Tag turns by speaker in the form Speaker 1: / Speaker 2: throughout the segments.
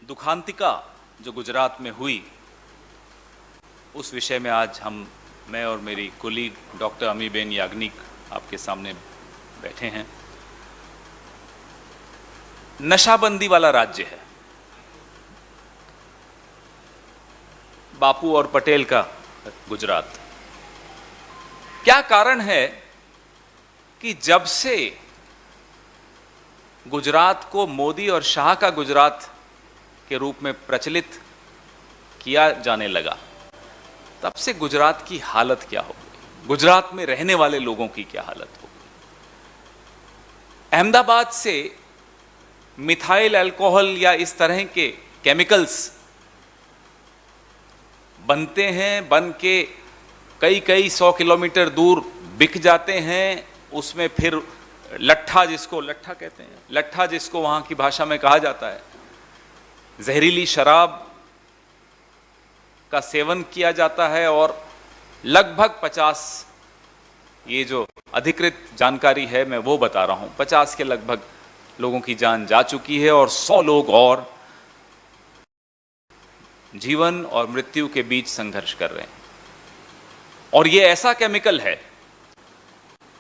Speaker 1: दुखांतिका जो गुजरात में हुई, उस विषय में आज मैं और मेरी कोलीग डॉक्टर अमीबेन याग्निक आपके सामने बैठे हैं। नशाबंदी वाला राज्य है, बापू और पटेल का गुजरात। क्या कारण है कि जब से गुजरात को मोदी और शाह का गुजरात के रूप में प्रचलित किया जाने लगा, तब से गुजरात की हालत क्या हो गई, गुजरात में रहने वाले लोगों की क्या हालत हो गई। अहमदाबाद से मिथाइल अल्कोहल या इस तरह के केमिकल्स बनते हैं, बन के कई कई 100 किलोमीटर दूर बिक जाते हैं। उसमें फिर लट्ठा कहते हैं, लट्ठा जिसको वहां की भाषा में कहा जाता है, जहरीली शराब का सेवन किया जाता है और लगभग 50, ये जो अधिकृत जानकारी है मैं वो बता रहा हूं, 50 के लगभग लोगों की जान जा चुकी है और 100 लोग और जीवन और मृत्यु के बीच संघर्ष कर रहे हैं। और ये ऐसा केमिकल है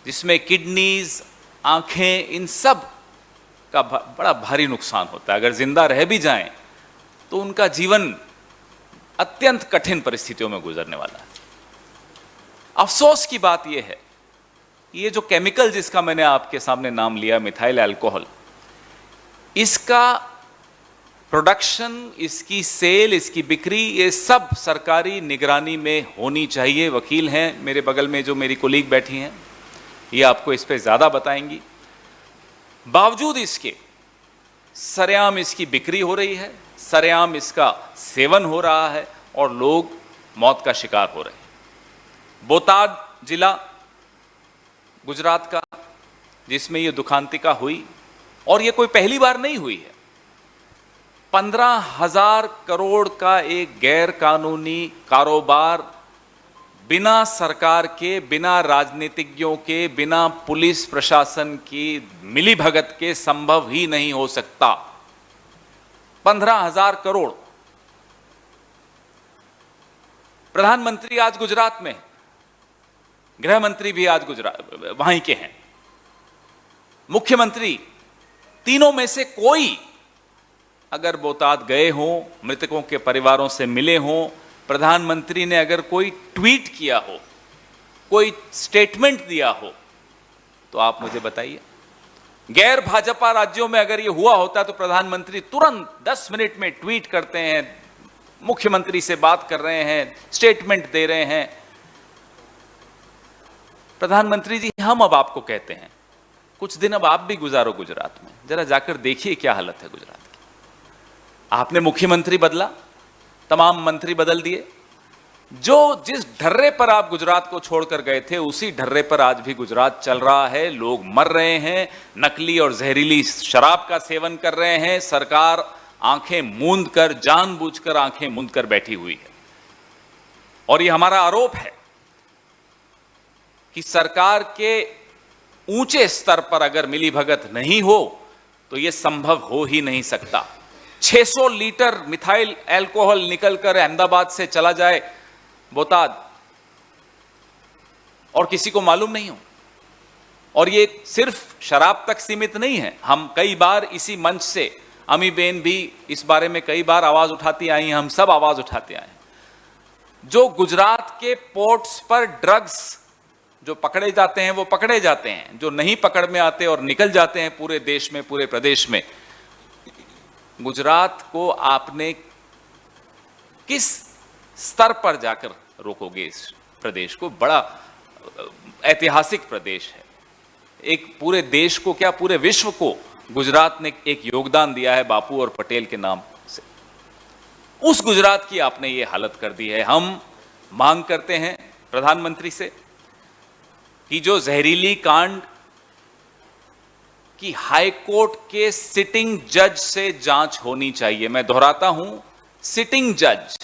Speaker 1: जिसमें किडनीज, आंखें, इन सब का बड़ा भारी नुकसान होता है। अगर जिंदा रह भी जाएं तो उनका जीवन अत्यंत कठिन परिस्थितियों में गुजरने वाला है। अफसोस की बात यह है, ये जो केमिकल जिसका मैंने आपके सामने नाम लिया, मिथाइल अल्कोहल, इसका प्रोडक्शन, इसकी सेल, इसकी बिक्री, ये सब सरकारी निगरानी में होनी चाहिए। वकील हैं मेरे बगल में जो मेरी कोलीग बैठी हैं, ये आपको इस पे ज्यादा बताएंगी। बावजूद इसके सरेआम इसकी बिक्री हो रही है, सरेआम इसका सेवन हो रहा है और लोग मौत का शिकार हो रहे हैं। बोटाद जिला गुजरात का, जिसमें ये दुखांतिका हुई, और ये कोई पहली बार नहीं हुई है। 15,000 करोड़ का एक गैर कानूनी कारोबार बिना सरकार के, बिना राजनीतिज्ञों के, बिना पुलिस प्रशासन की मिलीभगत के संभव ही नहीं हो सकता। 15,000 करोड़। प्रधानमंत्री आज गुजरात में, गृह मंत्री भी आज गुजरात वहीं के हैं, मुख्यमंत्री, तीनों में से कोई अगर बोटाद गए हों, मृतकों के परिवारों से मिले हों, प्रधानमंत्री ने अगर कोई ट्वीट किया हो, कोई स्टेटमेंट दिया हो, तो आप मुझे बताइए। गैर भाजपा राज्यों में अगर यह हुआ होता तो प्रधानमंत्री तुरंत 10 मिनट में ट्वीट करते हैं, मुख्यमंत्री से बात कर रहे हैं, स्टेटमेंट दे रहे हैं। प्रधानमंत्री जी, हम अब आपको कहते हैं, कुछ दिन अब आप भी गुजारो गुजरात में, जरा जाकर देखिए क्या हालत है गुजरात की। आपने मुख्यमंत्री बदला, तमाम मंत्री बदल दिए, जिस ढर्रे पर आप गुजरात को छोड़कर गए थे, उसी ढर्रे पर आज भी गुजरात चल रहा है। लोग मर रहे हैं, नकली और जहरीली शराब का सेवन कर रहे हैं। सरकार आंखें मूंद कर, जानबूझकर आंखें मूंद कर बैठी हुई है। और यह हमारा आरोप है कि सरकार के ऊंचे स्तर पर अगर मिलीभगत नहीं हो तो यह संभव हो ही नहीं सकता। 600 लीटर मिथाइल अल्कोहल निकलकर अहमदाबाद से चला जाए बोटाद और किसी को मालूम नहीं हो। और ये सिर्फ शराब तक सीमित नहीं है। हम कई बार इसी मंच से, अमीबेन भी इस बारे में कई बार आवाज उठाती आई हैं, हम सब आवाज उठाते आए हैं। जो गुजरात के पोर्ट्स पर ड्रग्स जो पकड़े जाते हैं वो पकड़े जाते हैं, जो नहीं पकड़ में आते और निकल जाते हैं पूरे देश में, पूरे प्रदेश में। गुजरात को आपने किस स्तर पर जाकर रोकोगे? इस प्रदेश को, बड़ा ऐतिहासिक प्रदेश है, एक पूरे देश को क्या पूरे विश्व को गुजरात ने एक योगदान दिया है बापू और पटेल के नाम से। उस गुजरात की आपने ये हालत कर दी है। हम मांग करते हैं प्रधानमंत्री से कि जो जहरीली कांड कि हाईकोर्ट के सिटिंग जज से जांच होनी चाहिए। मैं दोहराता हूं, सिटिंग जज,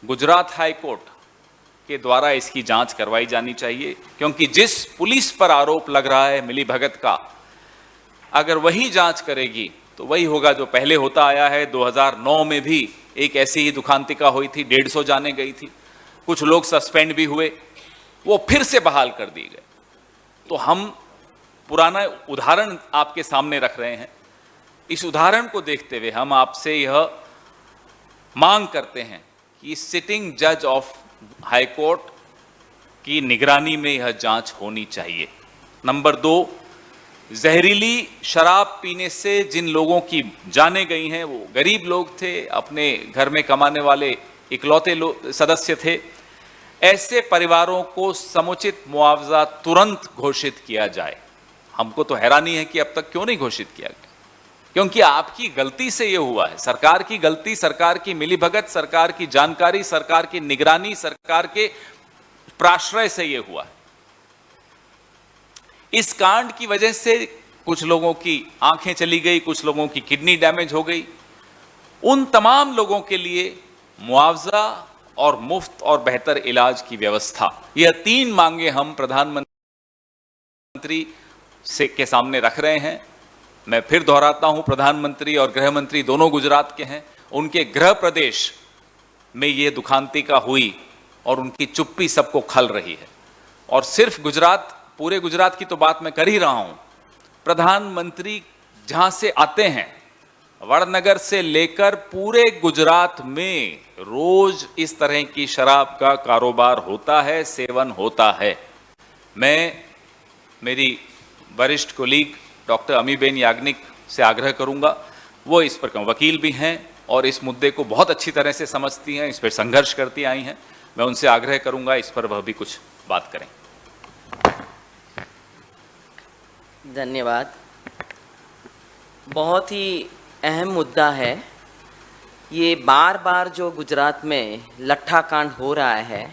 Speaker 1: गुजरात हाईकोर्ट के द्वारा इसकी जांच करवाई जानी चाहिए। क्योंकि जिस पुलिस पर आरोप लग रहा है मिलीभगत का, अगर वही जांच करेगी तो वही होगा जो पहले होता आया है। 2009 में भी एक ऐसी ही दुखांतिका हुई थी, 150 जाने गई थी, कुछ लोग सस्पेंड भी हुए, वो फिर से बहाल कर दिए गए। तो हम पुराना उदाहरण आपके सामने रख रहे हैं। इस उदाहरण को देखते हुए हम आपसे यह मांग करते हैं कि सिटिंग जज ऑफ हाई कोर्ट की निगरानी में यह जांच होनी चाहिए। नंबर 2, जहरीली शराब पीने से जिन लोगों की जानें गई हैं वो गरीब लोग थे, अपने घर में कमाने वाले इकलौते सदस्य थे। ऐसे परिवारों को समुचित मुआवजा तुरंत घोषित किया जाए। हमको तो हैरानी है कि अब तक क्यों नहीं घोषित किया गया, क्योंकि आपकी गलती से यह हुआ है। सरकार की गलती, सरकार की मिलीभगत, सरकार की जानकारी, सरकार की निगरानी, सरकार के प्राश्रय से यह हुआ है। इस कांड की वजह से कुछ लोगों की आंखें चली गई, कुछ लोगों की किडनी डैमेज हो गई। उन तमाम लोगों के लिए मुआवजा और मुफ्त और बेहतर इलाज की व्यवस्था, यह 3 मांगे हम प्रधानमंत्री के सामने रख रहे हैं। मैं फिर दोहराता हूं, प्रधानमंत्री और गृह मंत्री दोनों गुजरात के हैं। उनके गृह प्रदेश में यह दुखांतिका हुई और उनकी चुप्पी सबको खल रही है। और सिर्फ गुजरात, पूरे गुजरात की तो बात मैं कर ही रहा हूं। प्रधानमंत्री जहां से आते हैं, वड़नगर से लेकर पूरे गुजरात में रोज इस तरह की शराब का कारोबार होता है, सेवन होता है। मैं मेरी वरिष्ठ कोलीग डॉक्टर अमीबेन याग्निक से आग्रह करूंगा, वो इस पर वकील भी हैं और इस मुद्दे को बहुत अच्छी तरह से समझती हैं, इस पर संघर्ष करती आई हैं। मैं उनसे आग्रह करूंगा इस पर वह भी कुछ बात करें।
Speaker 2: धन्यवाद। बहुत ही अहम मुद्दा है ये। बार बार जो गुजरात में लट्ठा कांड हो रहा है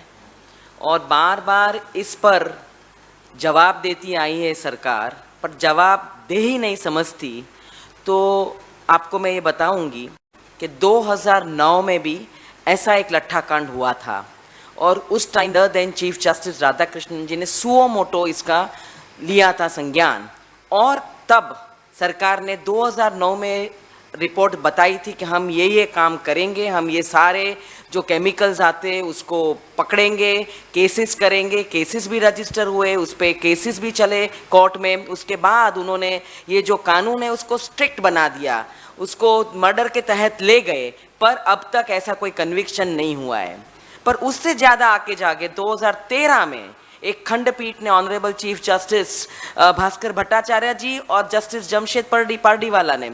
Speaker 2: और बार बार इस पर जवाब देती आई है सरकार, पर जवाब दे ही नहीं समझती। तो आपको मैं ये बताऊंगी कि 2009 में भी ऐसा एक लट्ठा कांड हुआ था और उस time then chief justice Radhakrishnan ji ने सुओ मोटो इसका लिया था संज्ञान। और तब सरकार ने 2009 में रिपोर्ट बताई थी कि हम ये काम करेंगे, हम ये सारे जो केमिकल्स आते हैं उसको पकड़ेंगे, केसेस करेंगे। केसेस भी रजिस्टर हुए, उस पर केसेस भी चले कोर्ट में। उसके बाद उन्होंने ये जो कानून है उसको स्ट्रिक्ट बना दिया, उसको मर्डर के तहत ले गए, पर अब तक ऐसा कोई कन्विक्शन नहीं हुआ है। पर उससे ज़्यादा आगे जाके 2013 में एक खंडपीठ ने honourable chief justice Bhaskar Bhattacharya ji और जस्टिस जमशेद पारडीवाला ने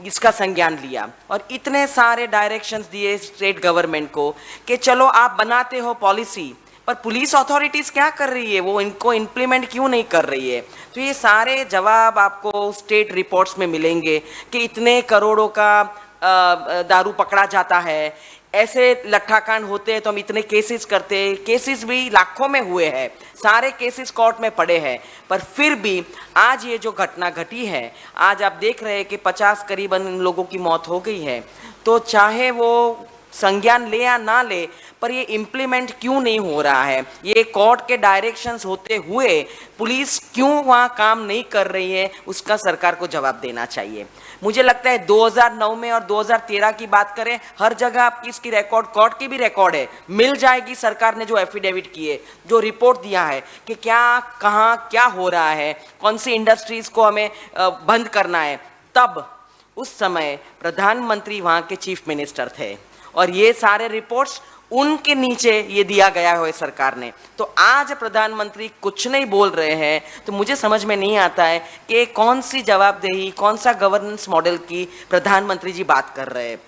Speaker 2: इसका संज्ञान लिया और इतने सारे डायरेक्शंस दिए स्टेट गवर्नमेंट को कि चलो आप बनाते हो पॉलिसी, पर पुलिस अथॉरिटीज़ क्या कर रही है, वो इनको इम्प्लीमेंट क्यों नहीं कर रही है। तो ये सारे जवाब आपको स्टेट रिपोर्ट्स में मिलेंगे कि इतने करोड़ों का दारू पकड़ा जाता है, ऐसे लट्ठाकांड होते हैं तो हम इतने केसेस करते हैं। केसेस भी लाखों में हुए हैं, सारे केसेस कोर्ट में पड़े हैं, पर फिर भी आज ये जो घटना घटी है, आज आप देख रहे हैं कि 50 करीबन लोगों की मौत हो गई है। तो चाहे वो संज्ञान ले या ना ले, पर ये इम्प्लीमेंट क्यों नहीं हो रहा है, ये कोर्ट के डायरेक्शंस होते हुए पुलिस क्यों वहाँ काम नहीं कर रही है, उसका सरकार को जवाब देना चाहिए। मुझे लगता है 2009 में और 2013 की बात करें, हर जगह आपकी इसकी रिकॉर्ड, कोर्ट की भी रिकॉर्ड है, मिल जाएगी। सरकार ने जो एफिडेविट किए, जो रिपोर्ट दिया है कि क्या कहाँ क्या हो रहा है, कौन सी इंडस्ट्रीज को हमें बंद करना है, तब उस समय प्रधानमंत्री वहाँ के चीफ मिनिस्टर थे और ये सारे रिपोर्ट्स उनके नीचे ये दिया गया है सरकार ने। तो आज प्रधानमंत्री कुछ नहीं बोल रहे हैं, तो मुझे समझ में नहीं आता है कि कौन सी जवाबदेही, कौन सा गवर्नेंस मॉडल की प्रधानमंत्री जी बात कर रहे हैं।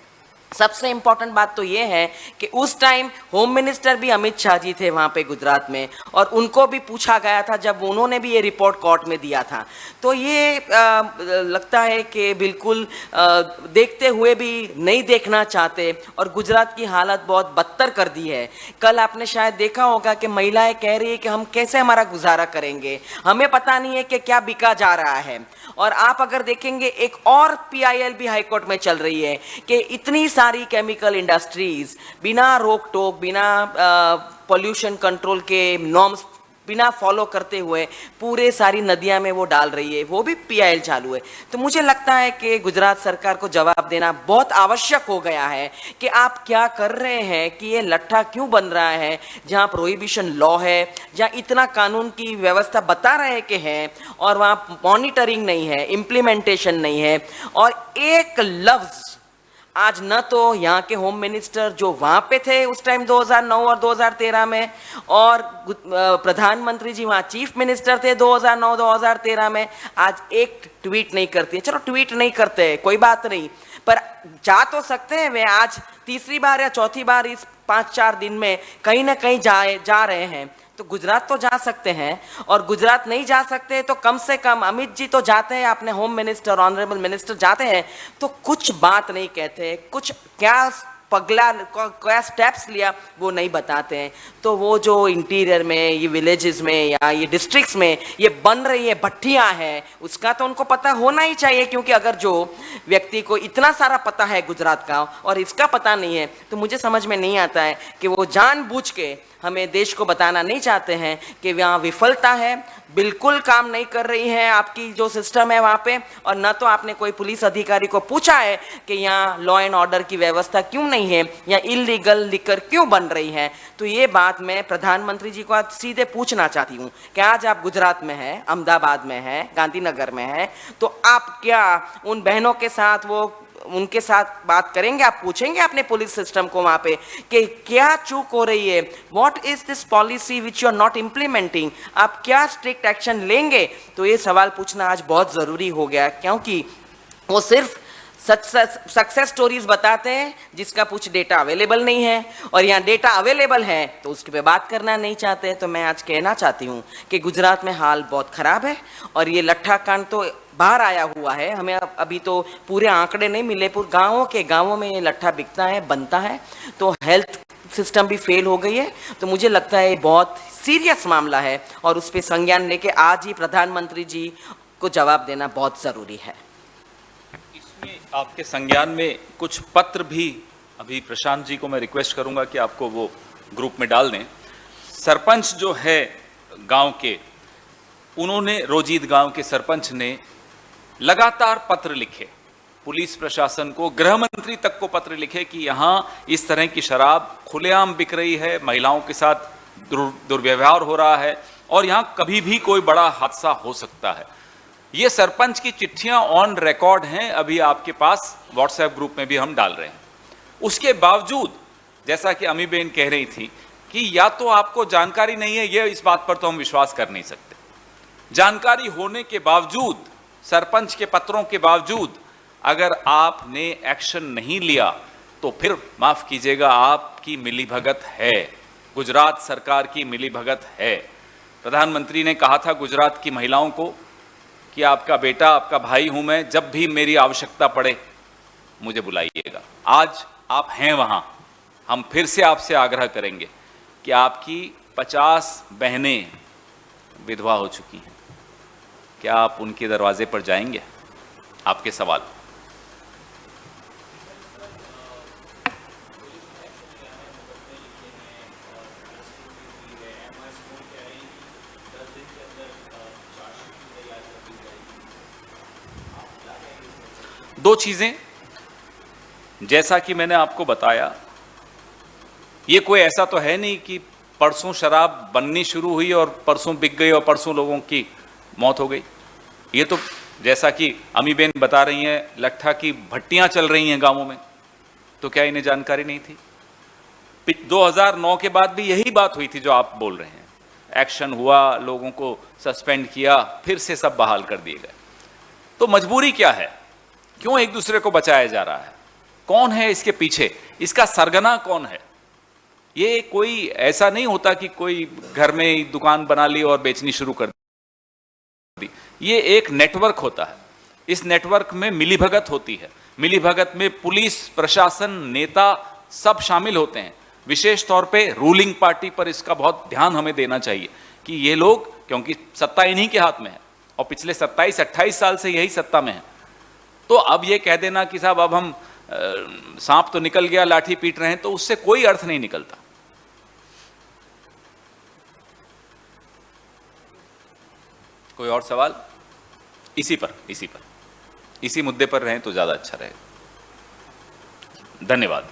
Speaker 2: सबसे इम्पॉर्टेंट बात तो ये है कि उस टाइम होम मिनिस्टर भी अमित शाह जी थे वहाँ पे गुजरात में, और उनको भी पूछा गया था जब उन्होंने भी ये रिपोर्ट कोर्ट में दिया था। तो ये लगता है कि बिल्कुल देखते हुए भी नहीं देखना चाहते और गुजरात की हालत बहुत बदतर कर दी है। कल आपने शायद देखा होगा कि महिलाएं कह रही है कि हम कैसे हमारा गुजारा करेंगे, हमें पता नहीं है कि क्या बिका जा रहा है। और आप अगर देखेंगे एक और PIL भी हाईकोर्ट में चल रही है कि इतनी सारी केमिकल इंडस्ट्रीज बिना रोक टोक, बिना पोल्यूशन कंट्रोल के नॉर्म्स बिना फॉलो करते हुए पूरे सारी नदियां में वो डाल रही है, वो भी पीआईएल चालू है। तो मुझे लगता है कि गुजरात सरकार को जवाब देना बहुत आवश्यक हो गया है कि आप क्या कर रहे हैं, कि ये लट्ठा क्यों बन रहा है जहां प्रोहिबिशन लॉ है, जहां इतना कानून की व्यवस्था बता रहे कि है और वहां मॉनिटरिंग नहीं है, इम्प्लीमेंटेशन नहीं है। और एक लफ्ज आज न तो यहाँ के होम मिनिस्टर जो वहाँ पे थे उस टाइम 2009 और 2013 में, और प्रधानमंत्री जी वहाँ चीफ मिनिस्टर थे 2009-2013 में, आज एक ट्वीट नहीं करती है। चलो ट्वीट नहीं करते कोई बात नहीं, पर जा तो सकते हैं वे। आज तीसरी बार या चौथी बार इस 5-4 दिन में कहीं ना कहीं जा रहे हैं। तो गुजरात तो जा सकते हैं, और गुजरात नहीं जा सकते तो कम से कम अमित जी तो जाते हैं, अपने होम मिनिस्टर ऑनरेबल मिनिस्टर जाते हैं, तो कुछ बात नहीं कहते, कुछ क्या पगला क्या स्टेप्स लिया वो नहीं बताते हैं। तो वो जो इंटीरियर में, ये विलेजेस में या ये डिस्ट्रिक्ट्स में ये बन रही है भट्टियां हैं, उसका तो उनको पता होना ही चाहिए। क्योंकि अगर जो व्यक्ति को इतना सारा पता है गुजरात का और इसका पता नहीं है, तो मुझे समझ में नहीं आता है कि वो जानबूझ के हमें देश को बताना नहीं चाहते हैं कि वहाँ विफलता है, बिल्कुल काम नहीं कर रही है आपकी जो सिस्टम है वहाँ पे। और न तो आपने कोई पुलिस अधिकारी को पूछा है कि यहाँ लॉ एंड ऑर्डर की व्यवस्था क्यों नहीं है, या इलीगल लिकर क्यों बन रही है। तो ये बात मैं प्रधानमंत्री जी को आज सीधे पूछना चाहती हूँ कि आज आप गुजरात में हैं, अहमदाबाद में हैं, गांधीनगर में हैं, तो आप क्या उन बहनों के साथ उनके साथ बात करेंगे? आप पूछेंगे अपने पुलिस सिस्टम को वहाँ पे कि क्या चूक हो रही है, what is this policy which you are not implementing, आप क्या स्ट्रिक्ट एक्शन लेंगे? तो ये सवाल पूछना आज बहुत ज़रूरी हो गया, क्योंकि वो सिर्फ सक्सेस स्टोरीज बताते हैं जिसका कुछ डेटा अवेलेबल नहीं है, और यहाँ डेटा अवेलेबल है तो उसके पे बात करना नहीं चाहते। तो मैं आज कहना चाहती हूँ कि गुजरात में हाल बहुत ख़राब है, और ये लट्ठा कांड तो बाहर आया हुआ है, हमें अभी तो पूरे आंकड़े नहीं मिले, पूरे गाँवों में ये लट्ठा बिकता है, बनता है। तो हेल्थ सिस्टम भी फेल हो गई है। तो मुझे लगता है ये बहुत सीरियस मामला है, और उस पर संज्ञान लेके आज ही प्रधानमंत्री जी को जवाब देना बहुत ज़रूरी है।
Speaker 1: आपके संज्ञान में कुछ पत्र भी, अभी प्रशांत जी को मैं रिक्वेस्ट करूंगा कि आपको वो ग्रुप में डाल दें। सरपंच जो है गांव के, उन्होंने, रोजीद गांव के सरपंच ने लगातार पत्र लिखे पुलिस प्रशासन को, गृह मंत्री तक को पत्र लिखे कि यहाँ इस तरह की शराब खुलेआम बिक रही है, महिलाओं के साथ दुर्व्यवहार हो रहा है, और यहाँ कभी भी कोई बड़ा हादसा हो सकता है। ये सरपंच की चिट्ठियां ऑन रिकॉर्ड हैं, अभी आपके पास व्हाट्सएप ग्रुप में भी हम डाल रहे हैं। उसके बावजूद, जैसा कि अमी बेन कह रही थी कि या तो आपको जानकारी नहीं है, ये इस बात पर तो हम विश्वास कर नहीं सकते। जानकारी होने के बावजूद, सरपंच के पत्रों के बावजूद अगर आपने एक्शन नहीं लिया, तो फिर माफ कीजिएगा, आपकी मिलीभगत है, गुजरात सरकार की मिलीभगत है। प्रधानमंत्री ने कहा था गुजरात की महिलाओं को कि आपका बेटा, आपका भाई हूं मैं, जब भी मेरी आवश्यकता पड़े मुझे बुलाइएगा। आज आप हैं वहां, हम फिर से आपसे आग्रह करेंगे कि आपकी 50 बहनें विधवा हो चुकी हैं, क्या आप उनके दरवाजे पर जाएंगे? आपके सवाल। दो चीजें, जैसा कि मैंने आपको बताया, ये कोई ऐसा तो है नहीं कि परसों शराब बननी शुरू हुई और परसों बिक गई और परसों लोगों की मौत हो गई। ये तो जैसा कि अमी बेन बता रही हैं, लट्ठा की भट्टियां चल रही हैं गांवों में, तो क्या इन्हें जानकारी नहीं थी? 2009 के बाद भी यही बात हुई थी जो आप बोल रहे हैं। एक्शन हुआ, लोगों को सस्पेंड किया, फिर से सब बहाल कर दिए गए। तो मजबूरी क्या है? क्यों एक दूसरे को बचाया जा रहा है? कौन है इसके पीछे? इसका सरगना कौन है? ये कोई ऐसा नहीं होता कि कोई घर में दुकान बना ली और बेचनी शुरू कर दी। ये एक नेटवर्क होता है। इस नेटवर्क में मिलीभगत होती है। मिलीभगत में पुलिस, प्रशासन, नेता सब शामिल होते हैं। विशेष तौर पे रूलिंग पार्टी पर इसका बहुत ध्यान हमें देना चाहिए कि ये लोग, क्योंकि सत्ता इन्हीं के हाथ में है और पिछले 27-28 साल से यही सत्ता में है। तो अब ये कह देना कि साहब अब हम सांप तो निकल गया, लाठी पीट रहे हैं, तो उससे कोई अर्थ नहीं निकलता। कोई और सवाल? इसी मुद्दे पर रहें तो ज्यादा अच्छा रहेगा। धन्यवाद।